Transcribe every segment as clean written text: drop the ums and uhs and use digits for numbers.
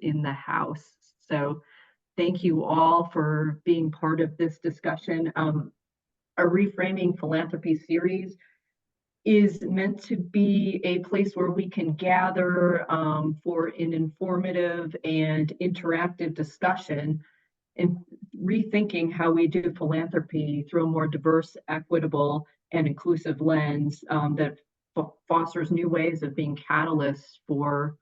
in the House. So thank you all for being part of this discussion. Our Reframing Philanthropy series is meant to be a place where we can gather for an informative and interactive discussion and rethinking how we do philanthropy through a more diverse, equitable, and inclusive lens that fosters new ways of being catalysts for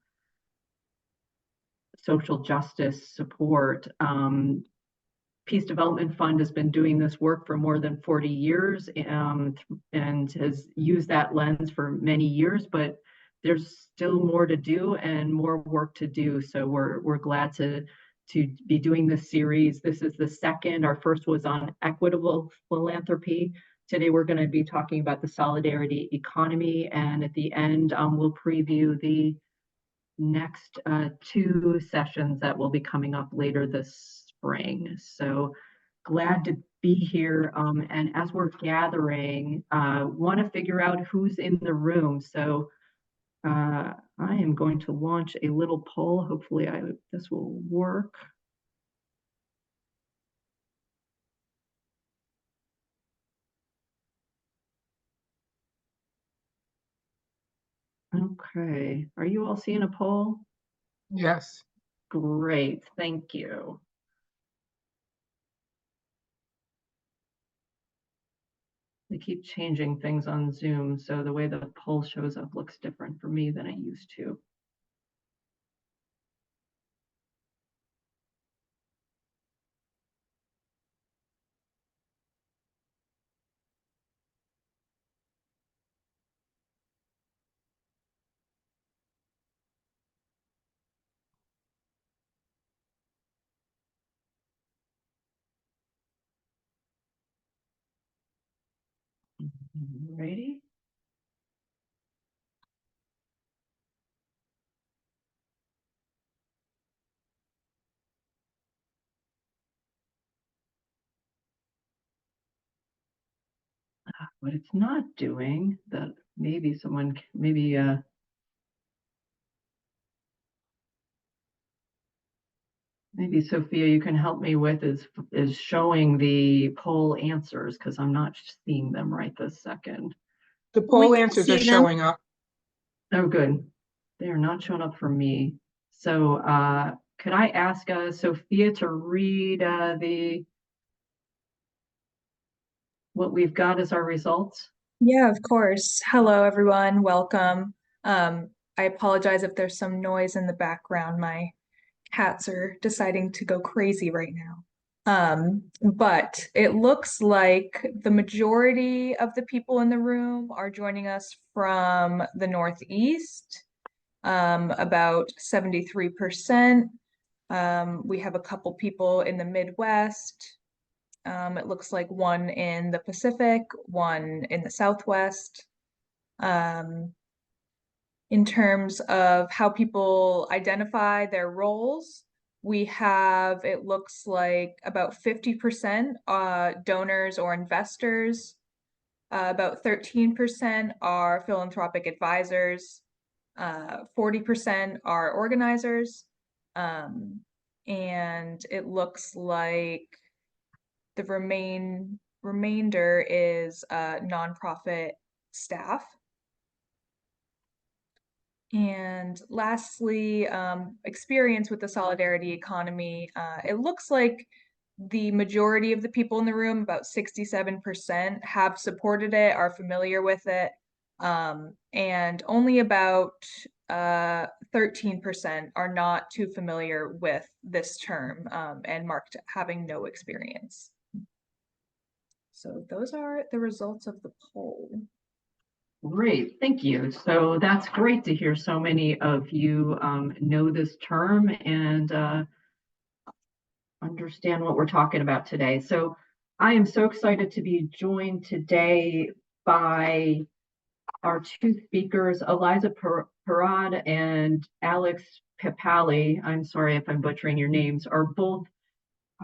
social justice support. Peace Development Fund has been doing this work for more than 40 years and has used that lens for many years, but there's still more to do and more work to do. So we're glad to be doing this series. This is the second. Our first was on equitable philanthropy. Today we're going to be talking about the solidarity economy, and at the end we'll preview the next two sessions that will be coming up later this spring. So glad to be here. And as we're gathering, want to figure out who's in the room. So I am going to launch a little poll. Hopefully this will work. Okay, are you all seeing a poll? Yes. Great, thank you. They keep changing things on Zoom, so the way the poll shows up looks different for me than it used to. Ready? What it's not doing that maybe someone maybe Sophia, you can help me with is showing the poll answers, because I'm not seeing them right this second. The poll answers are showing up. Oh, good. They are not showing up for me. So could I ask Sophia to read what we've got as our results? Yeah, of course. Hello, everyone. Welcome. I apologize if there's some noise in the background. My cats are deciding to go crazy right now. But it looks like the majority of the people in the room are joining us from the Northeast, about 73%. We have a couple people in the Midwest. It looks like one in the Pacific, one in the Southwest. In terms of how people identify their roles, we have, it looks like about 50% donors or investors, about 13% are philanthropic advisors, 40% are organizers, and it looks like the remainder is nonprofit staff. And lastly, experience with the solidarity economy. It looks like the majority of the people in the room, about 67%, have supported it, are familiar with it, and only about 13% are not too familiar with this term and marked having no experience. So those are the results of the poll. Great, thank you. So that's great to hear so many of you know this term and understand what we're talking about today. So I am so excited to be joined today by our two speakers, Eliza Parad and Alex Papali. I'm sorry if I'm butchering your names, are both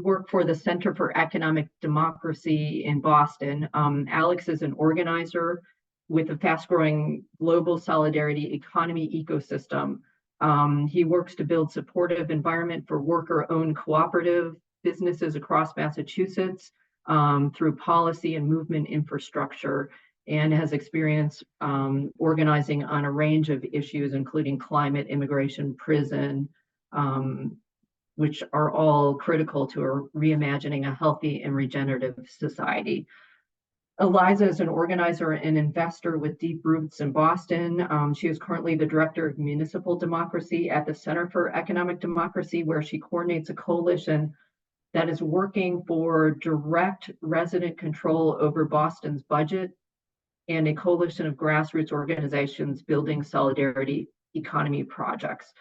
work for the Center for Economic Democracy in Boston. Alex is an organizer with a fast-growing global solidarity economy ecosystem He works to build supportive environment for worker-owned cooperative businesses across Massachusetts through policy and movement infrastructure, and has experience organizing on a range of issues, including climate, immigration, prison, which are all critical to reimagining a healthy and regenerative society. Eliza is an organizer and investor with deep roots in Boston. She is currently the Director of Municipal Democracy at the Center for Economic Democracy, where she coordinates a coalition that is working for direct resident control over Boston's budget and a coalition of grassroots organizations building solidarity economy projects.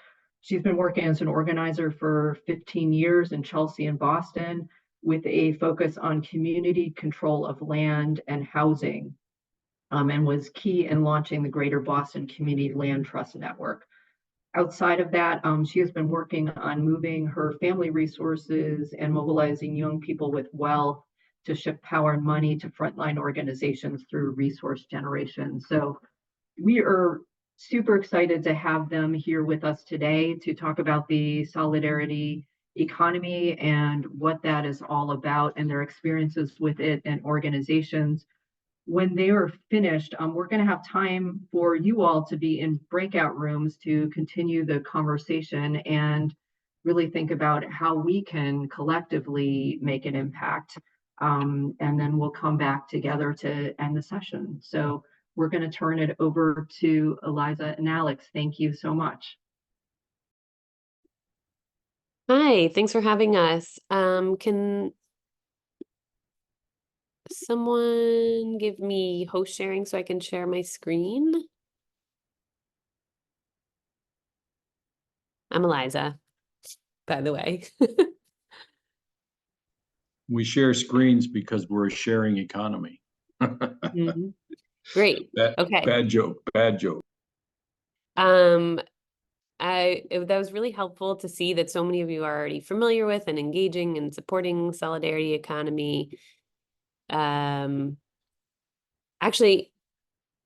She's been working as an organizer for 15 years in Chelsea and Boston, with a focus on community control of land and housing, and was key in launching the Greater Boston Community Land Trust Network. Outside of that, she has been working on moving her family resources and mobilizing young people with wealth to shift power and money to frontline organizations through resource generation. So we are super excited to have them here with us today to talk about the solidarity economy and what that is all about and their experiences with it and organizations. When they are finished, we're going to have time for you all to be in breakout rooms to continue the conversation and really think about how we can collectively make an impact. And then we'll come back together to end the session. So we're going to turn it over to Eliza and Alex. Thank you so much. Hi, thanks for having us. Can someone give me host sharing so I can share my screen? I'm Eliza, by the way. We share screens because we're a sharing economy. Mm-hmm. Great. Okay. Bad joke. Bad joke. That was really helpful to see that so many of you are already familiar with and engaging and supporting solidarity economy. Actually,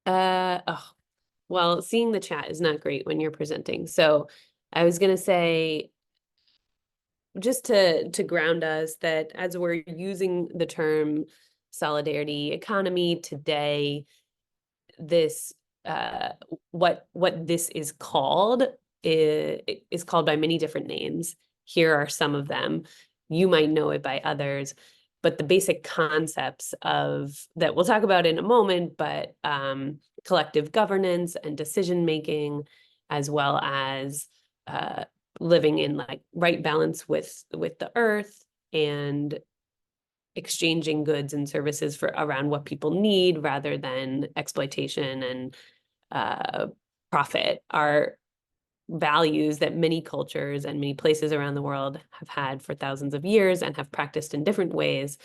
well, seeing the chat is not great when you're presenting. So I was going to say, just to ground us, that as we're using the term solidarity economy today, this what this is called is called by many different names. Here are some of them. You might know it by others, but the basic concepts of that we'll talk about in a moment, but collective governance and decision making, as well as living in like right balance with the earth and exchanging goods and services for around what people need rather than exploitation and profit, are values that many cultures and many places around the world have had for thousands of years and have practiced in different ways.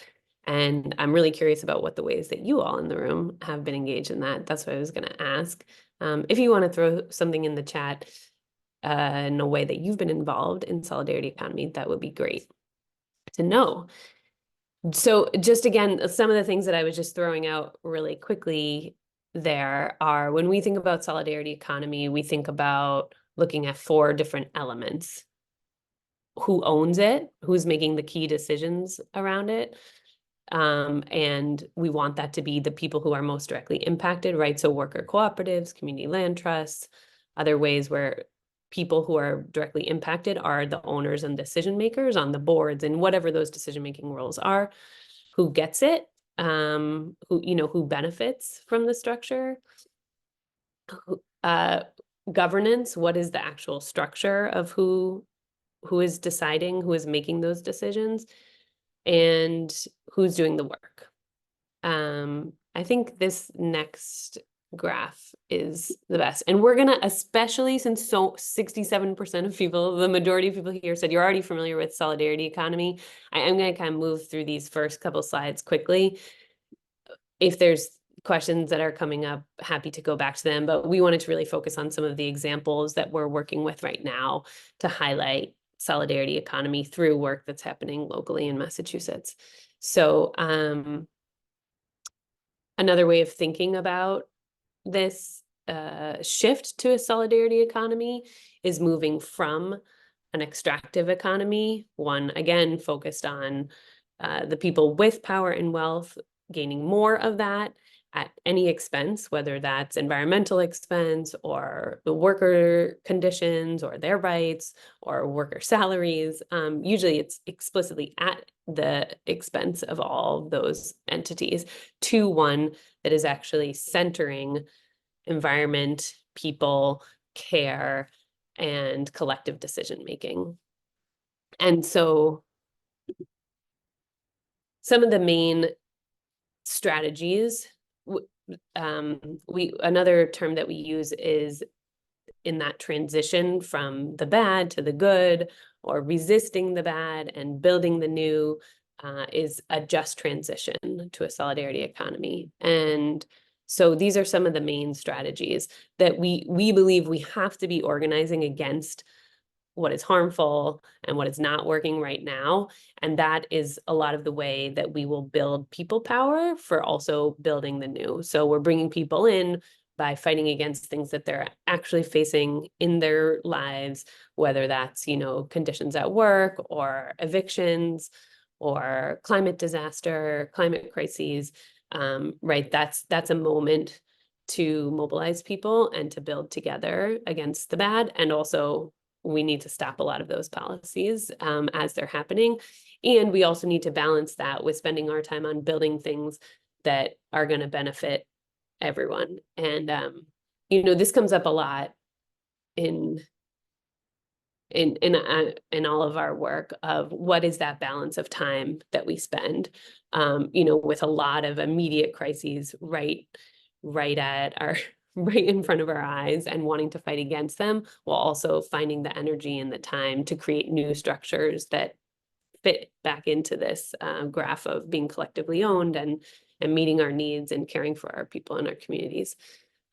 And I'm really curious about what the ways that you all in the room have been engaged in that. That's what I was going to ask. If you want to throw something in the chat in a way that you've been involved in solidarity economy, that would be great to know. So just again, some of the things that I was just throwing out really quickly there are, when we think about solidarity economy, we think about looking at 4 different elements. Who owns it? Who's making the key decisions around it? And we want that to be the people who are most directly impacted, right? So worker cooperatives, community land trusts, other ways where people who are directly impacted are the owners and decision makers on the boards and whatever those decision making roles are. Who gets it? Who benefits from the structure? Governance, what is the actual structure of who is deciding, who is making those decisions, and who's doing the work. I think this next graph is the best. And we're gonna, especially since 67% of people, the majority of people here said you're already familiar with solidarity economy, I'm gonna kind of move through these first couple slides quickly. If there's questions that are coming up, happy to go back to them, but we wanted to really focus on some of the examples that we're working with right now to highlight solidarity economy through work that's happening locally in Massachusetts. So another way of thinking about this shift to a solidarity economy is moving from an extractive economy, one again focused on the people with power and wealth gaining more of that at any expense, whether that's environmental expense or the worker conditions or their rights or worker salaries. Usually it's explicitly at the expense of all those entities, to one that is actually centering environment, people, care, and collective decision making. And so some of the main strategies, another term that we use is in that transition from the bad to the good, or resisting the bad and building the new, is a just transition to a solidarity economy. And so these are some of the main strategies that we believe we have to be organizing against what is harmful and what is not working right now. And that is a lot of the way that we will build people power for also building the new. So we're bringing people in by fighting against things that they're actually facing in their lives, whether that's, you know, conditions at work or evictions or climate disaster, climate crises, right? That's a moment to mobilize people and to build together against the bad. And also we need to stop a lot of those policies as they're happening. And we also need to balance that with spending our time on building things that are going to benefit everyone. And, you know, this comes up a lot in all of our work of what is that balance of time that we spend, you know, with a lot of immediate crises right at our right in front of our eyes and wanting to fight against them, while also finding the energy and the time to create new structures that fit back into this graph of being collectively owned and meeting our needs and caring for our people and our communities.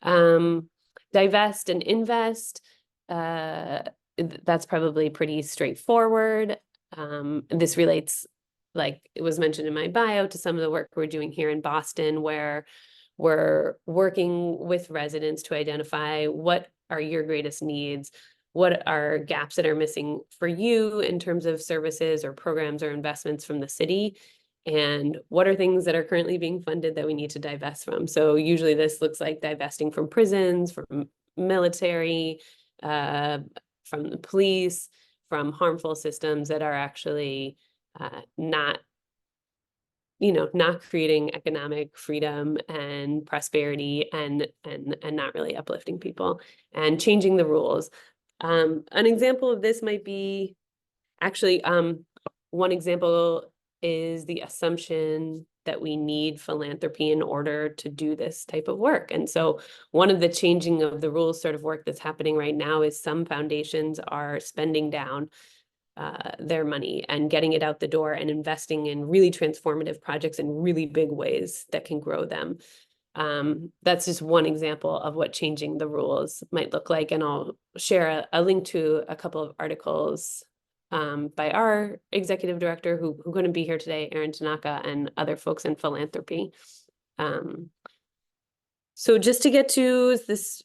Divest and invest, that's probably pretty straightforward. This relates, like it was mentioned in my bio, to some of the work we're doing here in Boston, where we're working with residents to identify what are your greatest needs, what are gaps that are missing for you in terms of services or programs or investments from the city, and what are things that are currently being funded that we need to divest from. So usually this looks like divesting from prisons, from military, from the police, from harmful systems that are actually not creating economic freedom and prosperity and not really uplifting people, and changing the rules. An example of this might be, actually, one example is the assumption that we need philanthropy in order to do this type of work. And so one of the changing of the rules sort of work that's happening right now is some foundations are spending down their money and getting it out the door and investing in really transformative projects in really big ways that can grow them. That's just one example of what changing the rules might look like. And I'll share a link to a couple of articles by our executive director who couldn't be here today, Erin Tanaka, and other folks in philanthropy. So just to get to this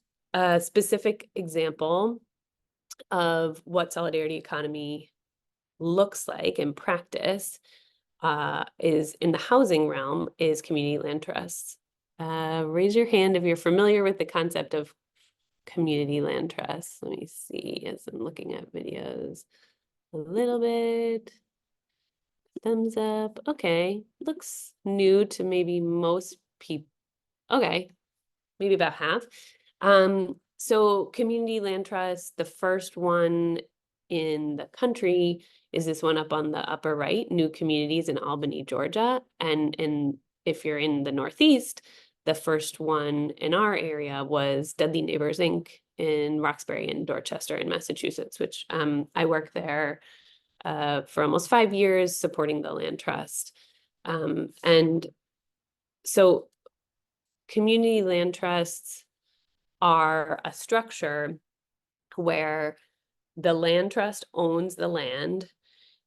specific example of what solidarity economy looks like in practice, is in the housing realm, is community land trusts. Raise your hand if you're familiar with the concept of community land trusts. Let me see as I'm looking at videos. A little bit. Thumbs up. Okay. Looks new to maybe most people. Okay. Maybe about half. So community land trusts, the first one in the country is this one up on the upper right, New Communities in Albany, Georgia. And if you're in the Northeast, the first one in our area was Deadly Neighbors, Inc. in Roxbury and Dorchester in Massachusetts, which I worked there for almost 5 years supporting the land trust. And so community land trusts are a structure where the land trust owns the land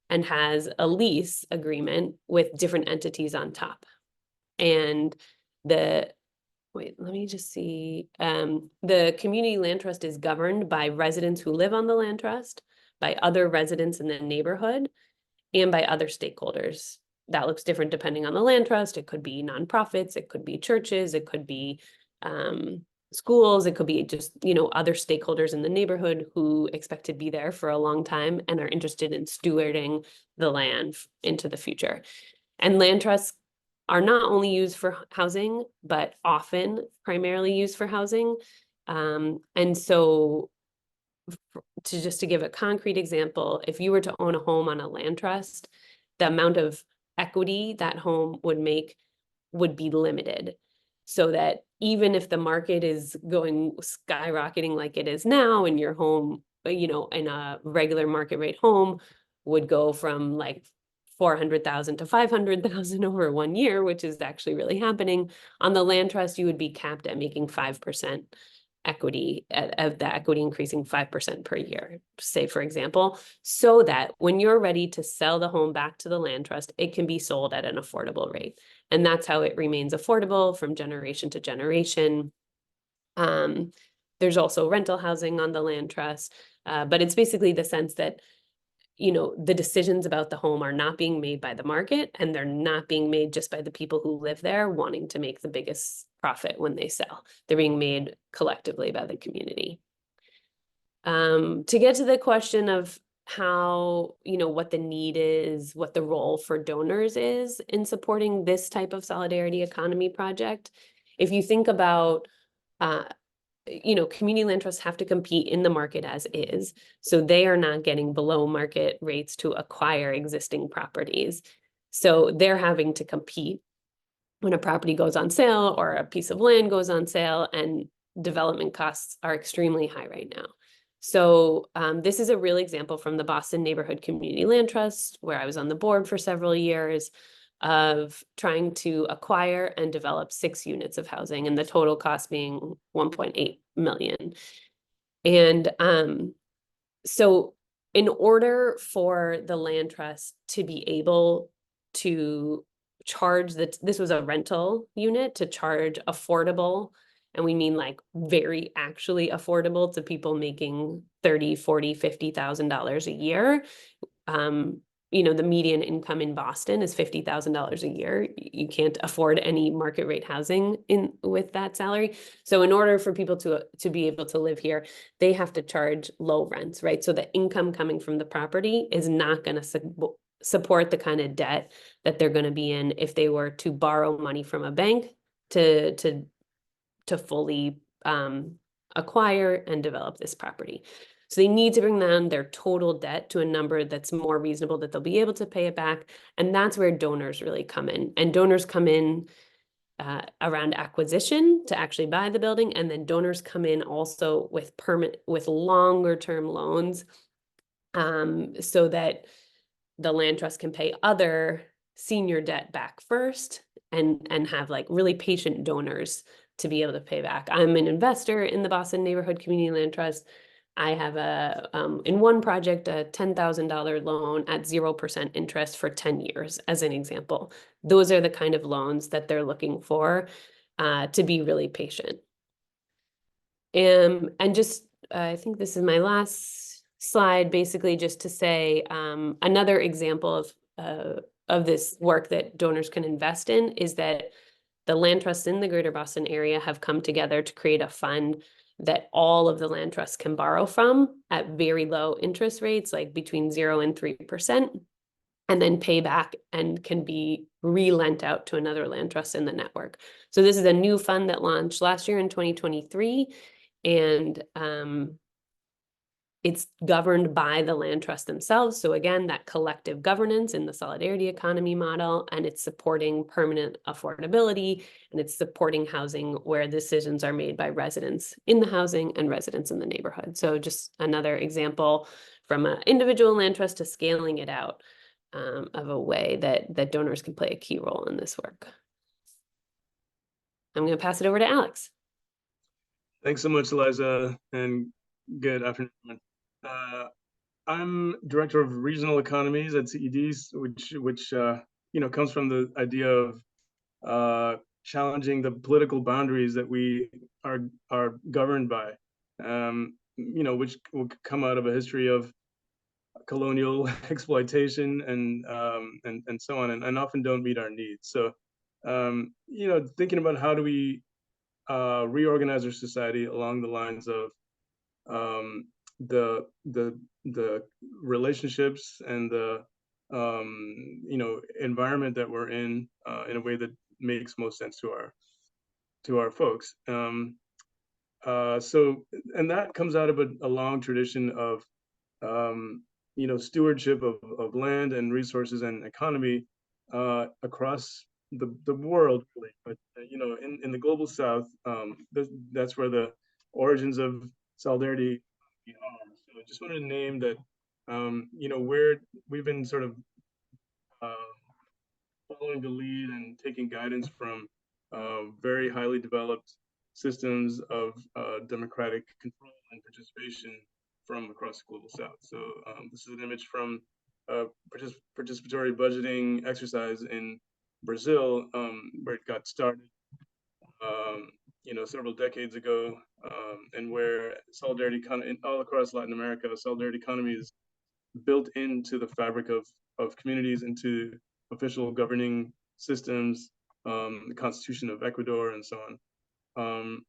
and has a lease agreement with different entities on top. And the wait, let me just see. The community land trust is governed by residents who live on the land trust, by other residents in the neighborhood, and by other stakeholders. That looks different depending on the land trust. It could be nonprofits, it could be churches, it could be schools, it could be just, other stakeholders in the neighborhood who expect to be there for a long time and are interested in stewarding the land into the future. And land trusts are not only used for housing, but often primarily used for housing. And so to give a concrete example, if you were to own a home on a land trust, the amount of equity that home would make would be limited. So that even if the market is going skyrocketing like it is now, and your home, in a regular market rate home would go from like 400,000 to 500,000 over 1 year, which is actually really happening, on the land trust, you would be capped at making 5% equity, of the equity increasing 5% per year, say, for example, so that when you're ready to sell the home back to the land trust, it can be sold at an affordable rate. And that's how it remains affordable from generation to generation. There's also rental housing on the land trust, but it's basically the sense that the decisions about the home are not being made by the market, and they're not being made just by the people who live there wanting to make the biggest profit when they sell. They're being made collectively by the community. To get to the question of how, what the need is, what the role for donors is in supporting this type of solidarity economy project, if you think about community land trusts have to compete in the market as is. So they are not getting below market rates to acquire existing properties. So they're having to compete when a property goes on sale or a piece of land goes on sale, and development costs are extremely high right now. So this is a real example from the Boston Neighborhood Community Land Trust, where I was on the board for several years, of trying to acquire and develop 6 units of housing, and the total cost being 1.8 million. And so in order for the land trust to be able to charge this was a rental unit, to charge affordable, and we mean like very actually affordable to people making $30,000, $40,000, $50,000 a year. The median income in Boston is $50,000 a year. You can't afford any market rate housing with that salary. So in order for people to be able to live here, they have to charge low rents, right? So the income coming from the property is not going to support the kind of debt that they're going to be in if they were to borrow money from a bank to fully acquire and develop this property. So they need to bring down their total debt to a number that's more reasonable, that they'll be able to pay it back. And that's where donors really come in. And donors come in around acquisition to actually buy the building. And then donors come in also with longer term loans, so that the land trust can pay other senior debt back first, and have like really patient donors to be able to pay back. I'm an investor in the Boston Neighborhood Community Land Trust. I have in one project, a $10,000 loan at 0% interest for 10 years, as an example. Those are the kind of loans that they're looking for, to be really patient. And just, I think this is my last slide, basically just to say, another example of this work that donors can invest in is that the land trusts in the greater Boston area have come together to create a fund that all of the land trusts can borrow from at very low interest rates, like between 0 and 3%, and then pay back and can be re-lent out to another land trust in the network. So this is a new fund that launched last year in 2023, and it's governed by the land trust themselves. So again, that collective governance in the solidarity economy model, and it's supporting permanent affordability, and it's supporting housing where decisions are made by residents in the housing and residents in the neighborhood. So just another example from an individual land trust to scaling it out, of a way that donors can play a key role in this work. I'm going to pass it over to Alex. Thanks so much, Eliza, and good afternoon. I'm Director of Regional Economies at CEDs, which comes from the idea of challenging the political boundaries that we are governed by, which will come out of a history of colonial exploitation and so on, and often don't meet our needs. So, thinking about how do we reorganize our society along the lines of the relationships and the environment that we're in a way that makes most sense to our folks. So, and that comes out of a long tradition of stewardship of land and resources and economy across the world, really. But in the global South, that's where the origins of solidarity are. So I just wanted to name that, where we've been sort of following the lead and taking guidance from very highly developed systems of democratic control and participation from across the global South. So this is an image from a participatory budgeting exercise in Brazil, where it got started, several decades ago, and where solidarity all across Latin America, solidarity economy is built into the fabric of communities, into official governing systems, the Constitution of Ecuador, and so on.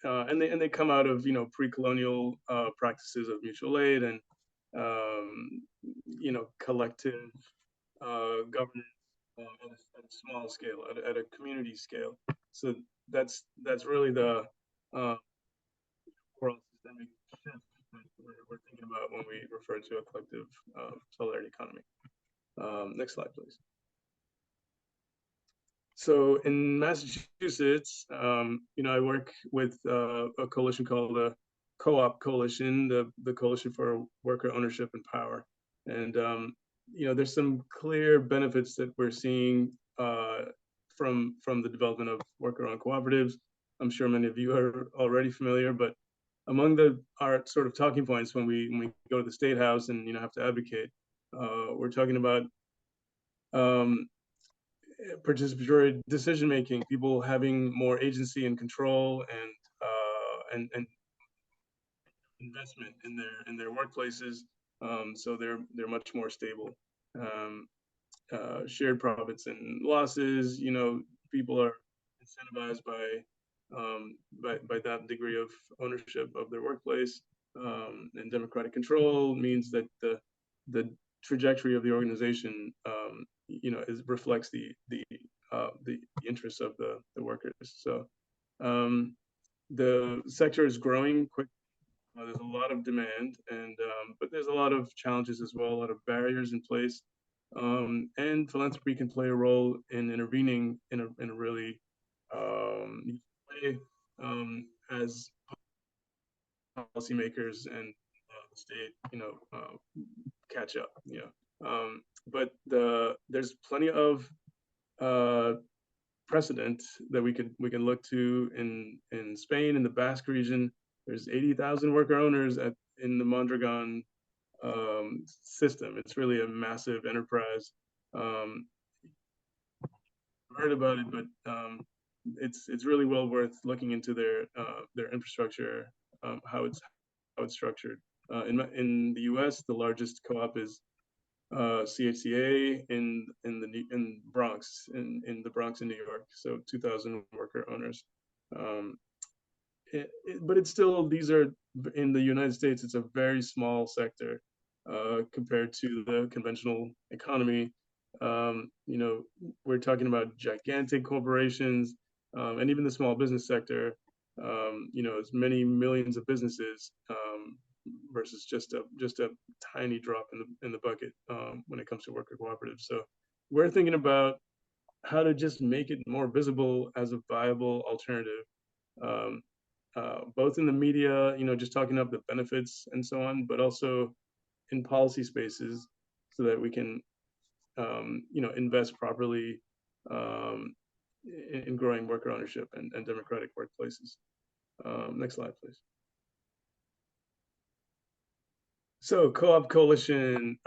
And they come out of pre-colonial practices of mutual aid and collective governance at a small scale, at a community scale. So that's really the overall systemic shift that we're thinking about when we refer to a collective solidarity economy. Next slide, please. So in Massachusetts, I work with a coalition called the Co-op Coalition, the Coalition for Worker Ownership and Power. And, there's some clear benefits that we're seeing from the development of worker-owned cooperatives. I'm sure many of you are already familiar, but among our sort of talking points when we go to the State House and have to advocate, we're talking about participatory decision making, people having more agency and control, and investment in their workplaces, so they're much more stable. Shared profits and losses. People are incentivized by that degree of ownership of their workplace, and democratic control means that the trajectory of the organization reflects the interests of the workers. So the sector is growing quickly. There's a lot of demand, but there's a lot of challenges as well, a lot of barriers in place. And philanthropy can play a role in intervening in a really way, as policymakers and the state, catch up. But there's plenty of precedent that we can look to in Spain, in the Basque region. There's 80,000 worker owners in the Mondragon system. It's really a massive enterprise. Heard about it, but it's really well worth looking into their infrastructure, how it's structured. In the U.S., the largest co-op is CHCA in the Bronx, in the Bronx in New York. So 2,000 worker owners. But it's still, these are in the United States, it's a very small sector compared to the conventional economy. We're talking about gigantic corporations, and even the small business sector, it's many millions of businesses versus just a tiny drop in the bucket when it comes to worker cooperatives. So we're thinking about how to just make it more visible as a viable alternative, both in the media, just talking up the benefits and so on, but also in policy spaces so that we can, invest properly in growing worker ownership and democratic workplaces. Next slide, please. So Co-op Coalition,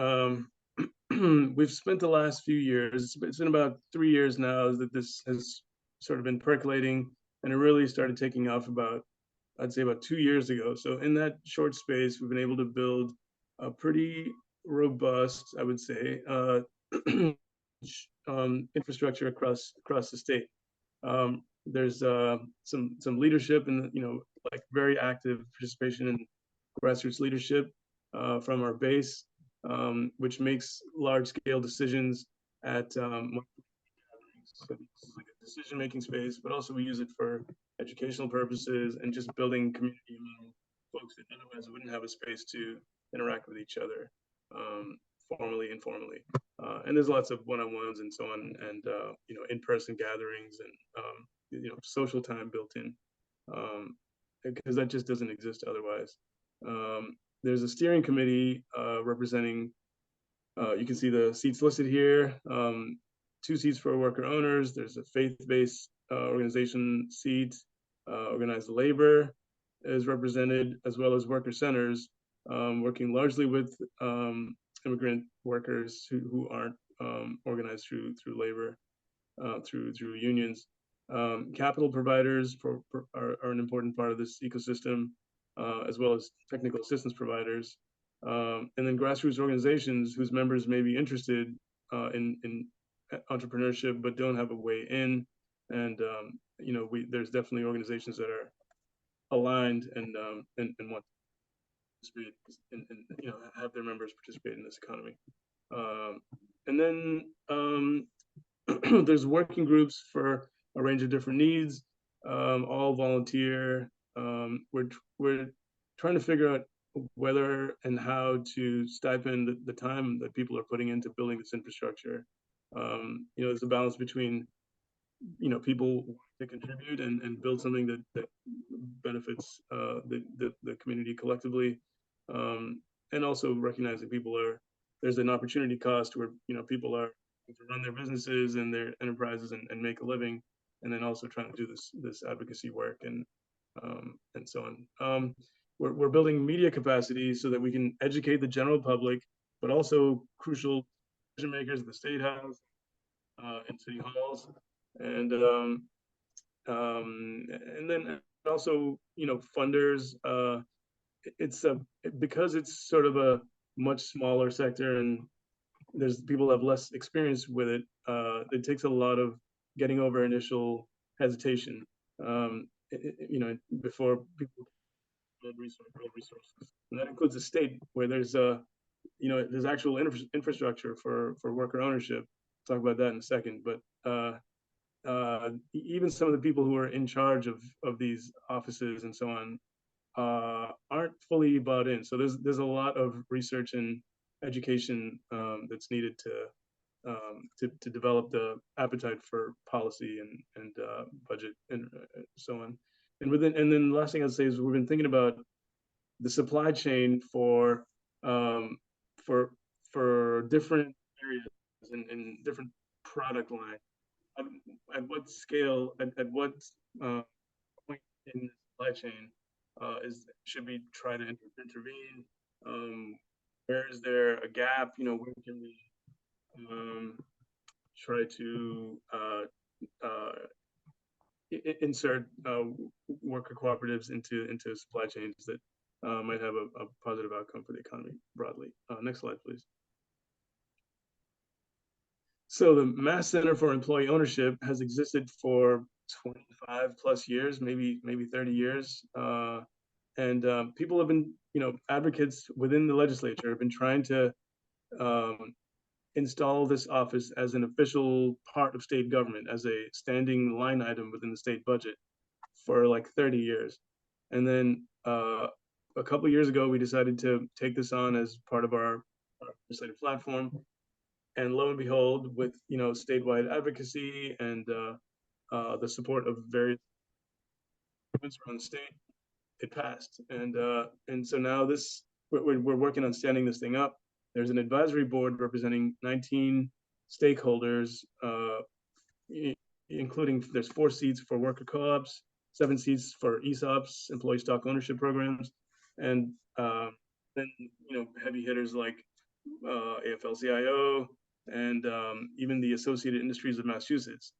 we've spent the last few years, it's been about 3 years now that this has sort of been percolating, and it really started taking off I'd say about 2 years ago. So in that short space, we've been able to build a pretty robust, I would say, infrastructure across the state. There's some leadership and like very active participation in grassroots leadership from our base, which makes large scale decisions at so it's like a decision-making space, but also we use it for educational purposes and just building community among folks that otherwise wouldn't have a space to interact with each other, formally, informally. And there's lots of one-on-ones and so on, and in-person gatherings and social time built in, because that just doesn't exist otherwise. There's a steering committee representing. You can see the seats listed here. 2 seats for worker owners. There's a faith-based organization seat. Organized labor is represented, as well as worker centers, working largely with immigrant workers who aren't organized through labor, through unions. Capital providers are an important part of this ecosystem, as well as technical assistance providers. And then grassroots organizations whose members may be interested in entrepreneurship but don't have a way in, and there's definitely organizations that are aligned and want to participate and have their members participate in this economy. And then there's working groups for a range of different needs, all volunteer. We're trying to figure out whether and how to stipend the time that people are putting into building this infrastructure. There's a balance between people to contribute and build something that benefits the community collectively, and also recognizing there's an opportunity cost where people are to run their businesses and their enterprises and make a living, and then also trying to do this advocacy work and so on. We're building media capacity so that we can educate the general public, but also crucial decision makers at the State House and city halls, and then also funders. Because it's sort of a much smaller sector and people have less experience with it. It takes a lot of getting over initial hesitation, before people build resources, and that includes the state where there's actual infrastructure for worker ownership. Talk about that in a second, but even some of the people who are in charge of these offices and so on aren't fully bought in. So there's a lot of research and education that's needed to develop the appetite for policy and budget and so on. And then the last thing I'd say is we've been thinking about the supply chain for different areas and different product lines. At what scale, at what point in the supply chain should we try to intervene? Where is there a gap? Where can we try to insert worker cooperatives into supply chains that might have a positive outcome for the economy broadly. Next slide, please. So the Mass Center for Employee Ownership has existed for 25 plus years, maybe 30 years. And people have been, advocates within the legislature have been trying to install this office as an official part of state government, as a standing line item within the state budget for like 30 years. And then a couple of years ago, we decided to take this on as part of our legislative platform. And lo and behold, with statewide advocacy and the support of various governments around the state, it passed. And so now we're working on standing this thing up. There's an advisory board representing 19 stakeholders, including there's 4 seats for worker co-ops, 7 seats for ESOPs, employee stock ownership programs, and then heavy hitters like AFL-CIO and even the Associated Industries of Massachusetts.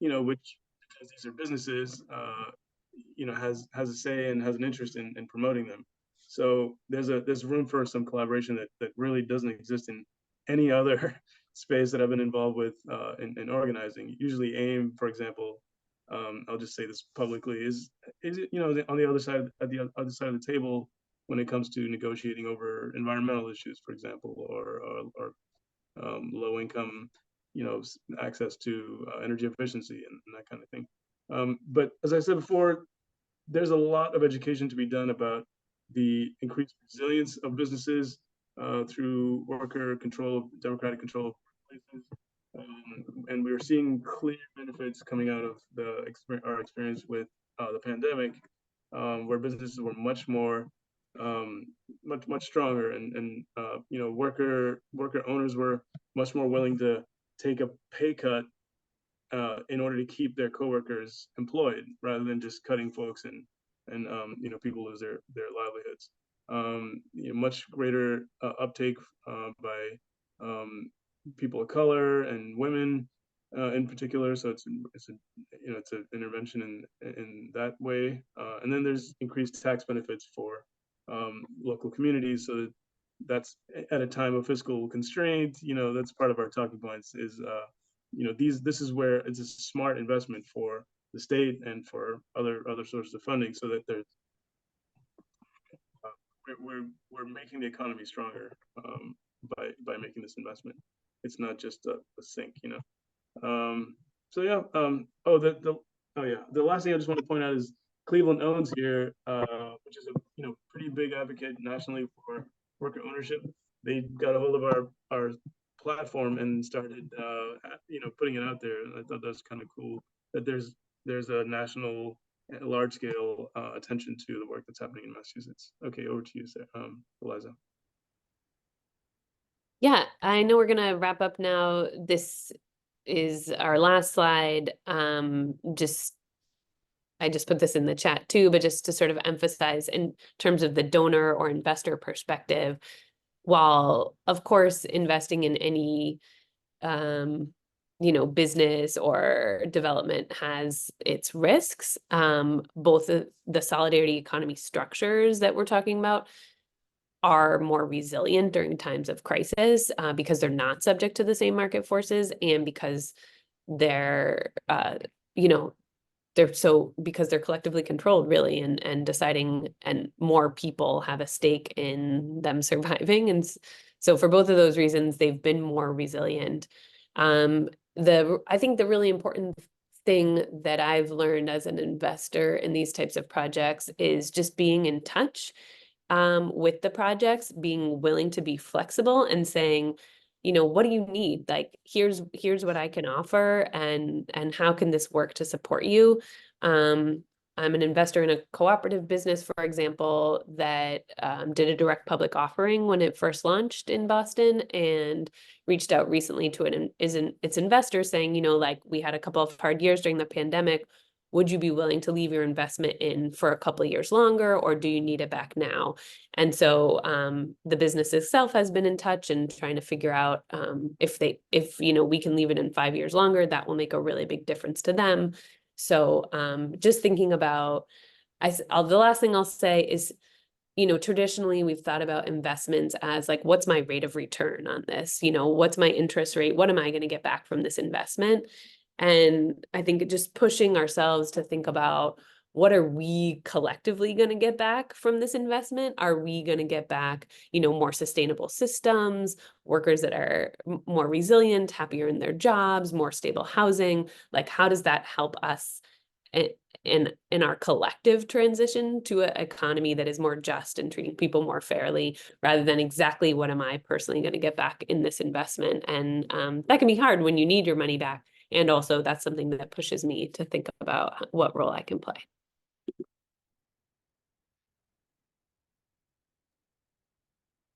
which, because these are businesses, has a say and has an interest in promoting them. So there's room for some collaboration that really doesn't exist in any other space that I've been involved with in organizing. Usually AIM, for example, I'll just say this publicly, is on the other side, at the other side of the table when it comes to negotiating over environmental issues, for example, or low income, access to energy efficiency and that kind of thing. But as I said before, there's a lot of education to be done about the increased resilience of businesses through worker control, democratic control of places. And we were seeing clear benefits coming out of our experience with the pandemic, where businesses were much more, much stronger, and worker owners were much more willing to take a pay cut in order to keep their coworkers employed, rather than just cutting folks and people lose their livelihoods. Much greater uptake by people of color and women in particular. So it's an intervention in that way. And then there's increased tax benefits for local communities. So that's at a time of fiscal constraint. That's part of our talking points. Is this is where it's a smart investment for the state and for other sources of funding, so that there's we're making the economy stronger by making this investment. It's not just a sink, So yeah. The last thing I just want to point out is Cleveland Owns here, which is a pretty big advocate nationally for worker ownership. They got a hold of our platform and started putting it out there. And I thought that was kind of cool that there's a national large scale attention to the work that's happening in Massachusetts. Okay, over to you, Eliza. Yeah, I know we're gonna wrap up now. This is our last slide. I just put this in the chat too, but just to sort of emphasize in terms of the donor or investor perspective, while of course investing in any business or development has its risks, both the solidarity economy structures that we're talking about are more resilient during times of crisis because they're not subject to the same market forces, and because they're because they're collectively controlled, really, and deciding, and more people have a stake in them surviving. And so for both of those reasons, they've been more resilient. I think the really important thing that I've learned as an investor in these types of projects is just being in touch with the projects, being willing to be flexible and saying, what do you need? Like, here's what I can offer, and how can this work to support you? I'm an investor in a cooperative business, for example, that did a direct public offering when it first launched in Boston, and reached out recently to its investors saying, we had a couple of hard years during the pandemic. Would you be willing to leave your investment in for a couple of years longer, or do you need it back now? And so the business itself has been in touch and trying to figure out if we can leave it in 5 years longer, that will make a really big difference to them. So just thinking about, the last thing I'll say is, traditionally we've thought about investments as like, what's my rate of return on this? What's my interest rate? What am I going to get back from this investment? And I think just pushing ourselves to think about, what are we collectively going to get back from this investment? Are we going to get back, more sustainable systems, workers that are more resilient, happier in their jobs, more stable housing? Like, how does that help us in our collective transition to an economy that is more just and treating people more fairly, rather than exactly what am I personally going to get back in this investment? And that can be hard when you need your money back. And also that's something that pushes me to think about what role I can play.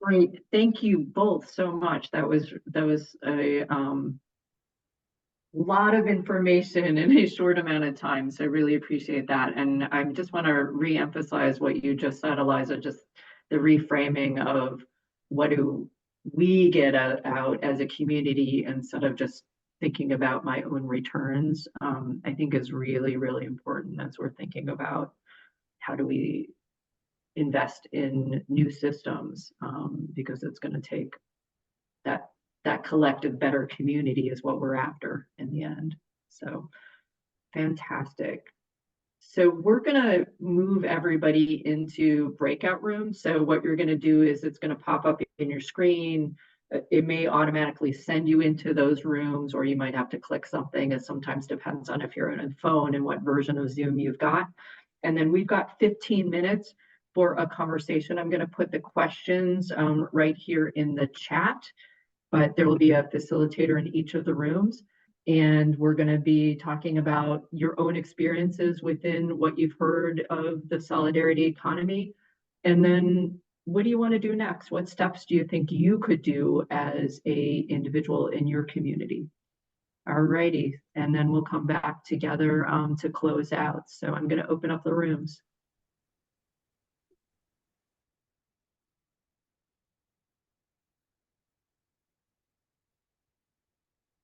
Great, thank you both so much. That was a lot of information in a short amount of time, so I really appreciate that. And I just want to re-emphasize what you just said, Eliza, just the reframing of what do we get out as a community, instead of just thinking about my own returns, I think is really, really important as we're thinking about how do we invest in new systems, because it's going to take that collective better community is what we're after in the end. So fantastic. So we're going to move everybody into breakout rooms. So what you're going to do is it's going to pop up in your screen. It may automatically send you into those rooms, or you might have to click something. It sometimes depends on if you're on a phone and what version of Zoom you've got. And then we've got 15 minutes for a conversation. I'm going to put the questions right here in the chat, but there will be a facilitator in each of the rooms. And we're going to be talking about your own experiences within what you've heard of the solidarity economy. And then what do you want to do next? What steps do you think you could do as an individual in your community? All righty. And then we'll come back together to close out. So I'm going to open up the rooms.